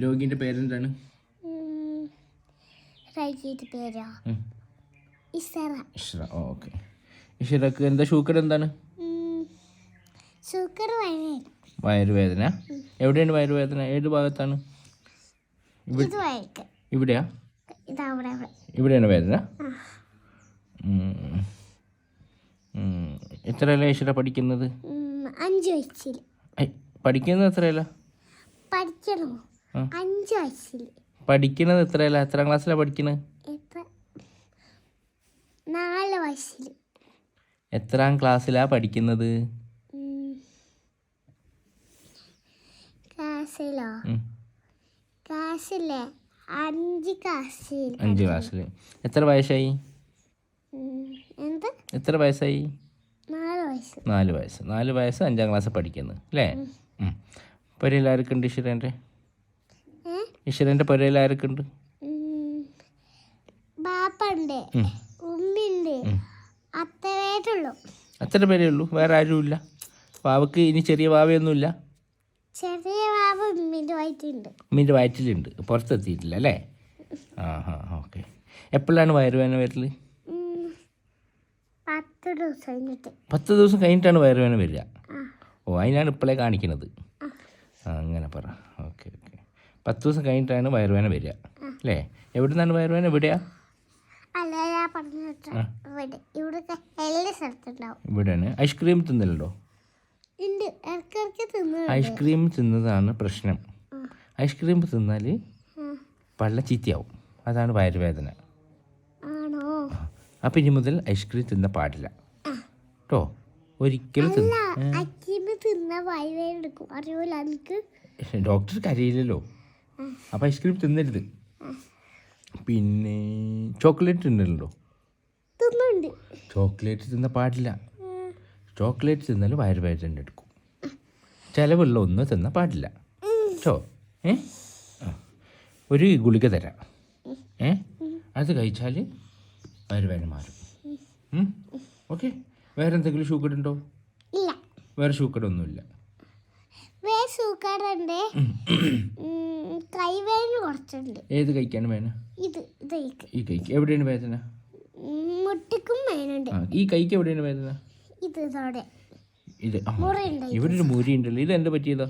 രോഗിൻ്റെ പേരെന്താണ്? ഇഷ്റ. ഓക്കെ. ഇഷ്റക്ക് എന്താ ഷുഗർ എന്താണ്? വയറുവേദന. എവിടെയാണ് വയറുവേദന? ഏത് ഭാഗത്താണ്? ഇവിടെയാ? ഇവിടെയാണ് വേദന. എത്രയല്ല ഇഷ്റ പഠിക്കുന്നത്? 5 വയസ്സിൽ. പഠിക്കുന്നത് എത്രയല്ല? 5 വയസ്സിൽ. പഠിക്കുന്നത് എത്രയല്ല? എത്രാം ക്ലാസ്സിലാണ് പഠിക്കുന്നത്? 4 വയസ്സിൽ. എത്രാം ക്ലാസ്സിലാണ് പഠിക്കുന്നത്? ക്ലാസ്സിലെ 5 ക്ലാസ്സിൽ. എത്ര വയസ്സായി? എത്ര വയസ്സായി? 4 വയസ്സ്. 4 വയസ്സ് 5ാം ക്ലാസ് പഠിക്കുന്നത് അല്ലേ? പുരയിൽ ആരൊക്കെ ഉണ്ട്? ഈശ്വരൻ്റെ പുരയിൽ ആരൊക്കെ ഉണ്ട്? ബാപ്പുണ്ട്, ഉമ്മയുണ്ട്, അത്ര പേരേ ഉള്ളൂ? വേറെ ആരുമില്ല? വാവക്ക് ഇനി ചെറിയ വാവയൊന്നുമില്ല? ഉമ്മിൻ്റെ വയറ്റിലുണ്ട്, പുറത്തെത്തിയിട്ടില്ല അല്ലേ? ഓക്കെ. എപ്പോഴാണ് വയറുവേദന വരൽ? 10 ദിവസം കഴിഞ്ഞിട്ടാണ് വയറുവേദന വരിക. അതിനാണ് ഇപ്പോഴേ കാണിക്കുന്നത്. അങ്ങനെ പറ. ഓക്കെ. 10 ദിവസം കഴിഞ്ഞിട്ടാണ് വയറുവേദന വരിക അല്ലേ? എവിടെ നിന്നാണ് വയറുവേദന? എവിടെയാ? ഇവിടെയാണ്. ഐസ്ക്രീം തിന്നലുണ്ടോ? ഐസ്ക്രീം തിന്നതാണ് പ്രശ്നം. ഐസ്ക്രീം തിന്നാൽ പള്ള ചീത്തയാവും. അതാണ് വയറുവേദന. അപ്പം ഇനി മുതൽ ഐസ്ക്രീം തിന്ന പാടില്ല കേട്ടോ. ഒരിക്കലും ഡോക്ടർക്ക് അറിയില്ലല്ലോ. അപ്പം ഐസ്ക്രീം തിന്നരുത്. പിന്നെ ചോക്ലേറ്റ് തിന്നലുണ്ടോ? ചോക്ലേറ്റ് തിന്ന പാടില്ല. ചോക്ലേറ്റ് തിന്നാൽ വയറുവേദന എടുക്കും. ചിലവുള്ള ഒന്നും തിന്ന പാടില്ല കേട്ടോ. ഒരു ഗുളിക തരാം. അത് കഴിച്ചാൽ വയറുവേദന മാറും. ഓക്കെ. വേറെ എന്തെങ്കിലും ഷുഗർ ഉണ്ടോ? വേറെ ഷുഗർ ഒന്നുമില്ല. ഏത് കൈക്കാണ് വേദന? ഈ കൈക്ക് എവിടെയാണ് വേദന? ഈ കൈക്ക് എവിടെയാണ് വേദന? ഇത് ഇവിടെ ഒരു മുറി ഉണ്ടല്ലോ. ഇത് എന്താ പറ്റിയതാ?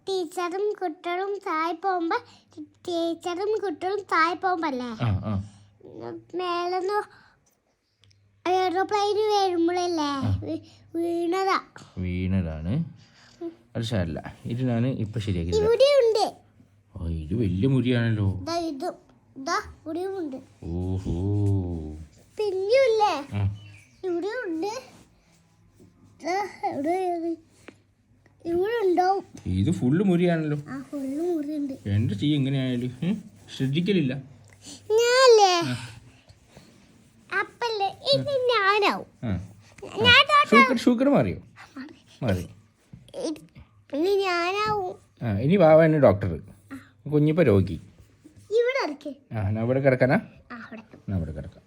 ടീച്ചറും കുട്ടികളും താഴെ പോകുമ്പല്ലേ മേലെന്ന് എയർപ്ലെയിന് വരുമ്പോഴല്ലേ വീണതാണ്. അത് സാരല്ല. ഇത് ഞാൻ ഇപ്പൊ ശരിയാക്കി. ഇത് വലിയ മുറിയാണല്ലോ. ഓഹോ. പിന്നെയല്ലേ ഇവിടെ ഉണ്ട്. ഇത് ഫുള്ള് മുറിയാണല്ലോ. എന്റെ ചെയ്യ എങ്ങനെയായാലും ശ്രദ്ധിക്കലില്ല. ഷുഗർ മാറിയോ? മാറി. ഇനി വാവാണ് ഡോക്ടർ, കുഞ്ഞിപ്പോ രോഗി. ഇവിടെ കിടക്കാനാ? അവിടെ കിടക്കാം.